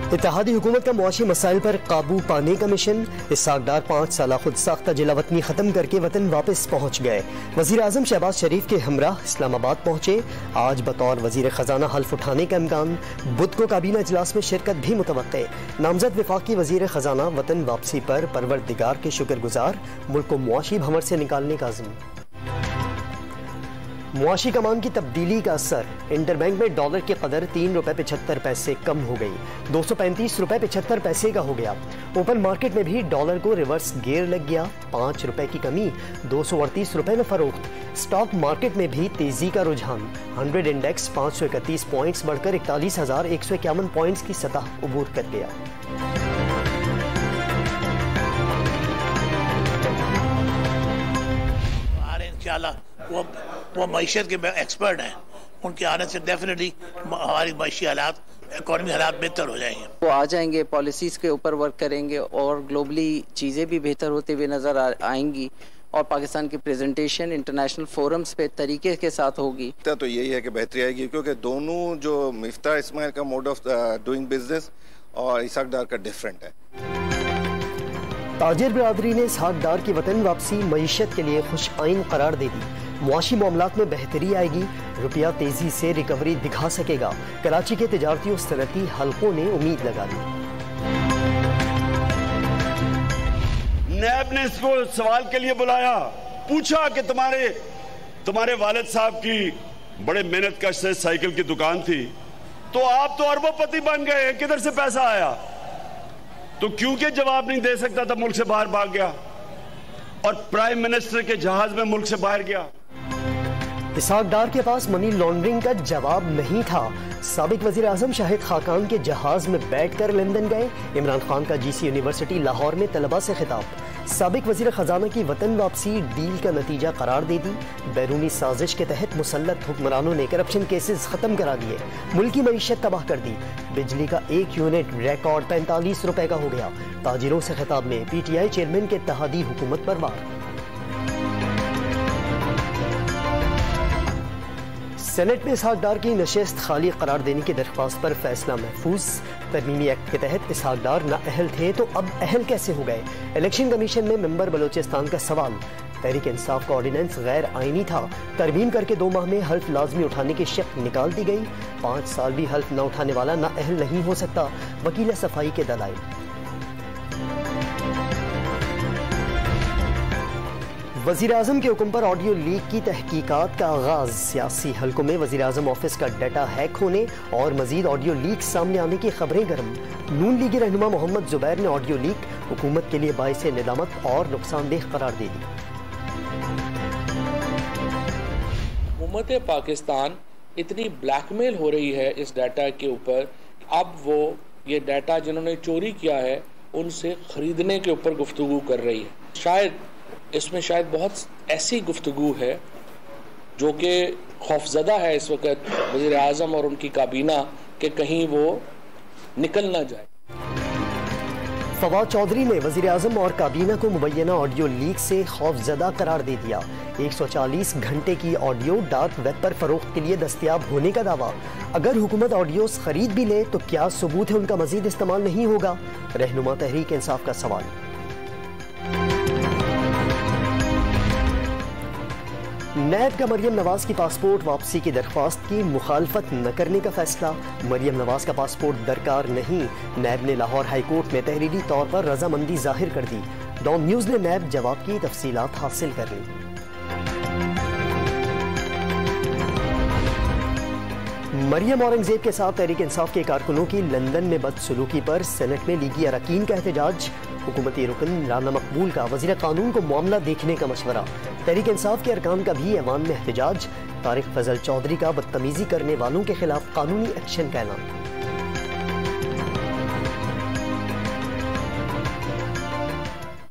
इत्तेहादी हुकूमत का मुआशी मसाइल पर काबू पाने का मिशन। इसहाक डार 5 साल खुद साख्ता जिला वतनी खत्म करके वतन वापस पहुँच गए। वजीर आजम शहबाज शरीफ के हमरा इस्लामाबाद पहुँचे। आज बतौर वजीर खजाना हल्फ उठाने का इम्कान। बुध को काबीना इजलास में शिरकत भी मुतवक्के। नामजद वफाकी वजीर खजाना वतन वापसी पर परवरदिगार के शुक्रगुजार। मुल्क को मुआशी भंवर से निकालने का अज़्म। मुआशी कमान की तब्दीली का असर। इंटरबैंक में डॉलर की कदर 3 रुपए 75 पैसे कम हो गई, 235 रुपए 75 पैसे का हो गया। ओपन मार्केट में भी डॉलर को रिवर्स गियर लग गया, 5 रुपए की कमी, 238 रुपए में फरोख्त। स्टॉक मार्केट में भी तेजी का रुझान। 100 इंडेक्स 531 पॉइंट्स बढ़कर 41,151 पॉइंट्स की सतह उबूर कर गया। वो मईशत के एक्सपर्ट हैं, उनके आने से डेफिनेटली हमारी मईशी हालात, इकॉनमी हालात बेहतर हो जाएंगे। वो आ जाएंगे, पॉलिसीज के ऊपर वर्क करेंगे और ग्लोबली चीज़ें भी बेहतर होते हुए नजर आएंगी और पाकिस्तान की प्रेजेंटेशन इंटरनेशनल फोरम्स पे तरीके के साथ होगी। तो यही है कि बेहतरी आएगी, क्योंकि दोनों जो मिफ्ताह इस्माइल का मोड ऑफ डूइंग बिजनेस और इसहाक डार का डिफरेंट है। ताजिर बिरादरी ने इसहाक डार की वतन वापसी मईशत के लिए खुश आइन करार दे दी। मुआशी मामलात में बेहतरी आएगी, रुपया तेजी से रिकवरी दिखा सकेगा। कराची के तिजारती और सनती हल्कों ने उम्मीद लगा ली। नैब ने इसको सवाल के लिए बुलाया, पूछा कि तुम्हारे वालिद साहब की बड़े मेहनत कश से साइकिल की दुकान थी, तो आप तो अरबोपति बन गए, किधर से पैसा आया? तो क्योंकि जवाब नहीं दे सकता था, मुल्क से बाहर भाग गया और प्राइम मिनिस्टर के जहाज में मुल्क से बाहर गया। इसहाक डार के पास मनी लॉन्ड्रिंग का जवाब नहीं था। साबिक वजीर आजम शाहिद खाकान के जहाज में बैठकर लंदन गए। इमरान खान का जीसी यूनिवर्सिटी लाहौर में तलबा से खिताब। साबिक वजीर खजाना की वतन वापसी डील का नतीजा करार दे दी। बैरूनी साजिश के तहत मुसल्लत हुक्मरानों ने करप्शन केसेस खत्म करा दिए, मुल्क की मईशत तबाह कर दी। बिजली का 1 यूनिट रिकॉर्ड 45 रुपए का हो गया। ताजिरों से खिताब में PTI चेयरमैन के इत्तेहादी हुकूमत पर वार। सेनेट में इसहाक डार की नशिस्त खाली करार देने की दरख्वास्त पर फैसला महफूज। तरमीमी एक्ट के तहत इसहाक डार नाअहल थे तो अब अहल कैसे हो गए? इलेक्शन कमीशन में मेंबर बलोचिस्तान का सवाल। तहरीक इंसाफ का ऑर्डिनेंस गैर आईनी था, तरमीम करके 2 माह में हल्फ लाजमी उठाने की शर्त निकाल दी गई। 5 साल भी हल्फ न उठाने वाला नाअहल नहीं हो सकता, वकील सफाई के दलाइल। वजीर आजम के हुक्म पर ऑडियो लीक की तहकीकात का आगाज। सियासी हलकों में वजीर आजम ऑफिस का डाटा हैक होने और मजीद ऑडियो लीक सामने आने की खबरें गर्म। नून लीगी रहनुमा मोहम्मद जुबैर ने ऑडियो लीक हुकूमत के लिए बाइसे निदामत और नुकसानदेह करार दे दी। हुकूमत पाकिस्तान इतनी ब्लैकमेल हो रही है इस डाटा के ऊपर, अब वो ये डाटा जिन्होंने चोरी किया है उनसे खरीदने के ऊपर गुफ्तगू कर रही है। शायद बहुत ऐसी गुफ्तगू है जो कि खौफजदा है इस वक्त वज़ीर आज़म और उनकी काबीना के कहीं वो निकल ना जाए। फवाद चौधरी ने वज़ीर आज़म और काबीना को मुबैना ऑडियो लीक से खौफजदा करार दे दिया। 140 घंटे की ऑडियो डार्क वेब पर फरोख्त के लिए दस्तयाब होने का दावा। अगर हुकूमत ऑडियोस खरीद भी ले तो क्या सबूत है उनका मजीद इस्तेमाल नहीं होगा? रहनुमा तहरीक इंसाफ का सवाल। नैब का मरियम नवाज की पासपोर्ट वापसी की दरख्वास्त की मुखालफत न करने का फैसला। मरियम नवाज का पासपोर्ट दरकार नहीं, नैब ने लाहौर हाई कोर्ट में तहरीरी तौर पर रजामंदी जाहिर कर दी। डॉन न्यूज ने नैब जवाब की तफसीलात हासिल कर ली। मरियम औरंगजेब के साथ तहरीक इंसाफ के कारकुनों की लंदन में बदसलूकी पर सेनेट में लीगी अरकान का एहतजाज। हुकूमती रुकन राना मकबूल का वज़ीर कानून को मामला देखने का मशवरा। तहरीक इंसाफ के अरकान का भी ऐवान में एहतजाज। तारिक फजल चौधरी का बदतमीजी करने वालों के खिलाफ कानूनी एक्शन का ऐलान।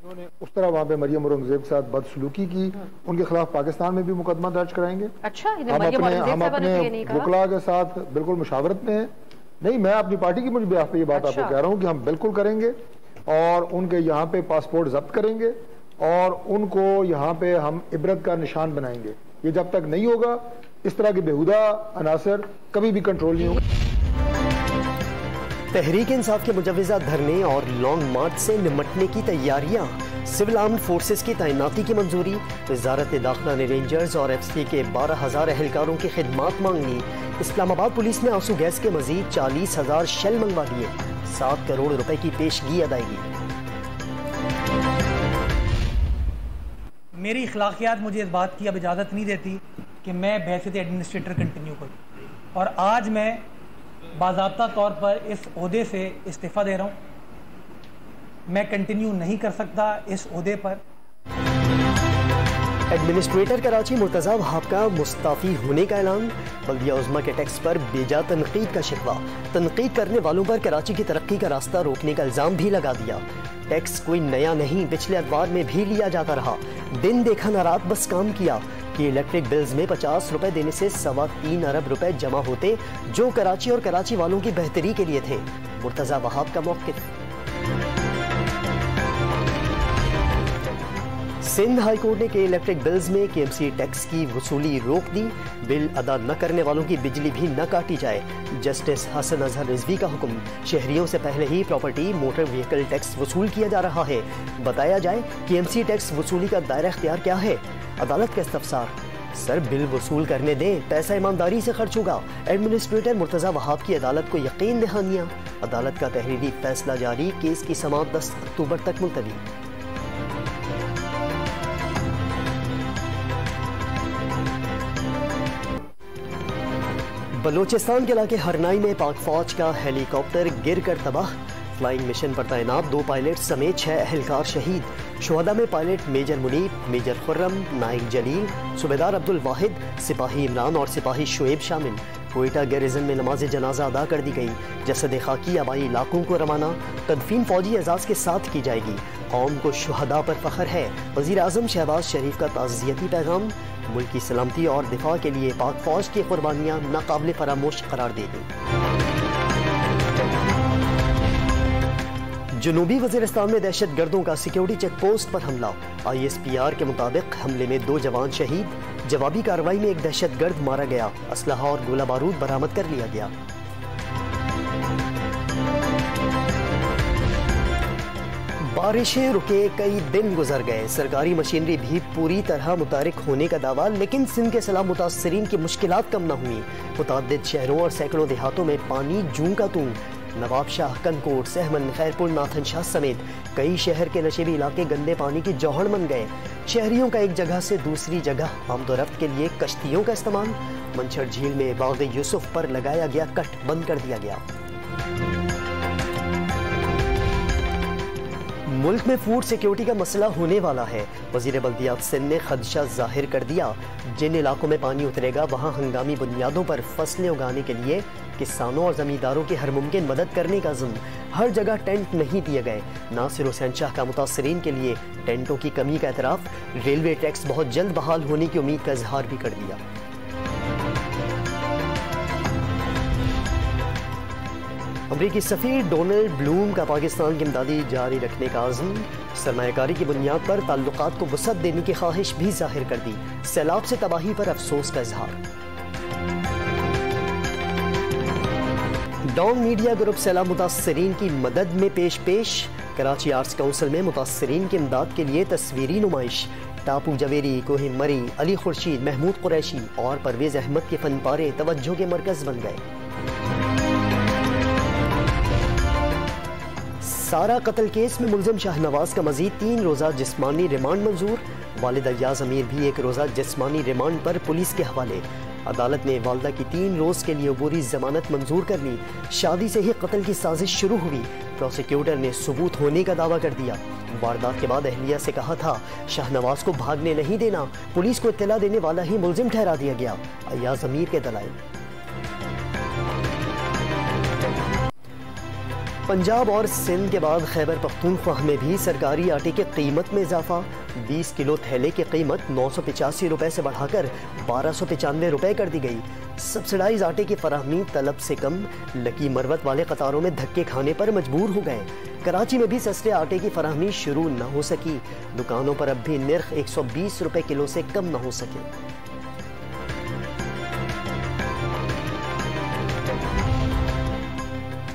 उन्होंने उस तरह वहाँ पे मरियम औरंगजेब के साथ बदसलूकी की, उनके खिलाफ पाकिस्तान में भी मुकदमा दर्ज कराएंगे। अच्छा, हम अपने वकला के साथ बिल्कुल मुशावरत में है। नहीं, मैं अपनी पार्टी की मुझे ये बात आपको कह रहा हूँ कि हम बिल्कुल करेंगे और उनके यहाँ पे पासपोर्ट जब्त करेंगे और उनको यहाँ पे हम इबरत का निशान बनाएंगे। ये जब तक नहीं होगा, इस तरह के बेहुदा अनासर कभी भी कंट्रोल नहीं होगा। तहरीक इंसाफ के मुजव्वज़ा धरने और लॉन्ग मार्च से निमटने की तैयारियां। सिविल आर्म्ड फोर्सेस की तैनाती की मंजूरी। वजारत दाखिला ने रेंजर्स और एफसी के 12,000 एहलकारों की खिदमात मांग ली। इस्लामाबाद पुलिस ने आंसू गैस के मजीद 40,000 शेल मंगवा लिए। 7 करोड़ रुपए की पेशगी अदायगी। मेरी अखलाकियात मुझे इस बात की अब इजाज़त नहीं देती कि मैं बहसीत एडमिनिस्ट्रेटर कंटिन्यू करूँ, और आज मैं बाज़ाब्ता तौर पर इस ओहदे से इस्तीफ़ा दे रहा हूँ। मैं कंटिन्यू नहीं कर सकता इस ओहदे पर। एडमिनिस्ट्रेटर कराची मुर्तज़ा वहाब का मुस्ताफ़ी होने का ऐलान। बल्दिया उज़्मा के टैक्स पर बेजा तनकीद का शिकवा। तनकीद करने वालों पर कराची की तरक्की का रास्ता रोकने का इल्ज़ाम भी लगा दिया। टैक्स कोई नया नहीं, पिछले अखबार में भी लिया जाता रहा। दिन देखा न रात बस काम किया कि इलेक्ट्रिक बिल्स में 50 रुपए देने से 3.25 अरब रुपए जमा होते, जो कराची और कराची वालों की बेहतरी के लिए थे। मुर्तज़ा वहाब का मौक़िफ़। सिंध हाई कोर्ट ने के इलेक्ट्रिक बिल्स में केएमसी टैक्स की वसूली रोक दी। बिल अदा न करने वालों की बिजली भी न काटी जाए। जस्टिस हसन अजहर रिजवी का हुक्म। शहरियों से पहले ही प्रॉपर्टी मोटर व्हीकल टैक्स वसूल किया जा रहा है। बताया जाए केएमसी टैक्स वसूली का दायरा इख्तियार क्या है। अदालत का इस्तफसार। सर बिल वसूल करने दें, पैसा ईमानदारी से खर्च होगा। एडमिनिस्ट्रेटर मुर्तज़ा वहाब की अदालत को यकीन दहानियां। अदालत का तहरीरी फैसला जारी। केस की समाअत 10 अक्टूबर तक मुलतवी। बलोचिस्तान के इलाके हरनाई में पाक फौज का हेलीकॉप्टर गिर कर तबाह। फ्लाइंग मिशन पर तैनात 2 पायलट समेत 6 एहलकार शहीद। शुहदा में pilot major Munib, major Khurram, Naik Jalil, Subedar Abdul वाहिद, सिपाही इमरान और सिपाही शुएब शामिल। कोयटा गैरिजन में नमाज जनाजा अदा कर दी गई। जसद खाकी आबाई इलाकों को रवाना। तदफीन फौजी एजाज के साथ की जाएगी। कौम को शुहदा पर फख्र है। वज़ीर आज़म शहबाज शरीफ का ताज़ियती पैगाम। मुल्क की सलामती और दिफा के लिए पाक फौज की कुर्बानियां नाकाबिल फरामोश करार दे दी। जनूबी वज़ीरिस्तान में दहशत गर्दों का सिक्योरिटी चेक पोस्ट पर हमला। ISPR के मुताबिक हमले में 2 जवान शहीद। जवाबी कार्रवाई में एक दहशत गर्द मारा गया। असलहा और गोला बारूद बरामद कर लिया गया। बारिशें रुके कई दिन गुजर गए। सरकारी मशीनरी भी पूरी तरह मुतारिक होने का दावा, लेकिन सिंध के सैलाब मुतासरीन की मुश्किलात कम न हुई। मुतअद्दिद शहरों और सैकड़ों देहातों में पानी जूं का तूं। नवाब शाह, कनकोट, सहमन, खैरपुर, नाथन शाह समेत कई शहर के नशेबी इलाके गंदे पानी की जौहड़ बन गए। शहरियों का एक जगह से दूसरी जगह आमदोरफ्त के लिए कश्तियों का इस्तेमाल। मंछर झील में बाग यूसुफ पर लगाया गया कट बंद कर दिया गया। मुल्क में फूड सिक्योरिटी का मसला होने वाला है। वज़ीर बल्दियात सिंध ने खदशा जाहिर कर दिया। जिन इलाकों में पानी उतरेगा वहां हंगामी बुनियादों पर फसलें उगाने के लिए किसानों और जमींदारों की हर मुमकिन मदद करने का ज़िम्मा। हर जगह टेंट नहीं दिए गए। नासिर हुसैन शाह का मुतासरीन के लिए टेंटों की कमी का एतराफ़। रेलवे टैक्स बहुत जल्द बहाल होने की उम्मीद का इजहार भी कर दिया। अमरीकी सफ़ीर डोनाल्ड ब्लूम का पाकिस्तान की इमदादी जारी रखने का आज़म। सरमायाकारी की बुनियाद पर ताल्लुकात को वसअत देने की ख्वाहिश भी जाहिर कर दी। सैलाब से तबाही पर अफसोस का इजहार। डॉन मीडिया ग्रुप सैलाब मुतासरीन की मदद में पेश। कराची आर्ट्स काउंसिल में मुतासरीन की इमदाद के लिए तस्वीरी नुमाइश। टापू जवेरी, कोहिन मरी, अली खुर्शीद, महमूद कुरैशी और परवेज अहमद के फनपारे तवज्जो के मरकज बन गए। सारा कत्ल केस में मुलजिम शाहनवाज का मजीद 3 रोज़ा जिस्मानी रिमांड मंजूर। वालिद अय्याज अमीर भी 1 रोज़ा जिस्मानी रिमांड पर पुलिस के हवाले। अदालत ने वालदा की 3 रोज़ के लिए अबूरी जमानत मंजूर कर ली। शादी से ही कत्ल की साजिश शुरू हुई। प्रोसिक्यूटर ने सबूत होने का दावा कर दिया। वारदात के बाद अहलिया से कहा था शाहनवाज को भागने नहीं देना। पुलिस को इत्तला देने वाला ही मुलजिम ठहरा दिया गया। अय्याज अमीर के दलाइल। पंजाब और सिंध के बाद खैबर पख्तूनख्वा में भी सरकारी आटे की कीमत में इजाफा। 20 किलो थैले की कीमत 985 रुपए से बढ़ाकर 1295 रुपए कर दी गई। सब्सिडाइज आटे की फराहमी तलब से कम। लकी मरवत वाले कतारों में धक्के खाने पर मजबूर हो गए। कराची में भी सस्ते आटे की फराहमी शुरू न हो सकी। दुकानों पर अब भी निर्ख 120 रुपए किलो से कम न हो सके।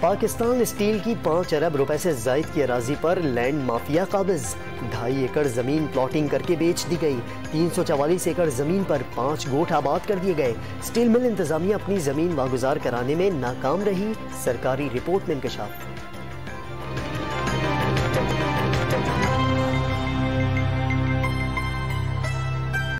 पाकिस्तान स्टील की 5 अरब रुपए से जायद की अराजी पर लैंड माफिया काबिज। 2.5 एकड़ जमीन प्लॉटिंग करके बेच दी गई। 344 एकड़ जमीन पर 5 गोठ आबाद कर दिए गए। स्टील मिल इंतजामिया अपनी जमीन वागुजार कराने में नाकाम रही। सरकारी रिपोर्ट में इंकशाफ।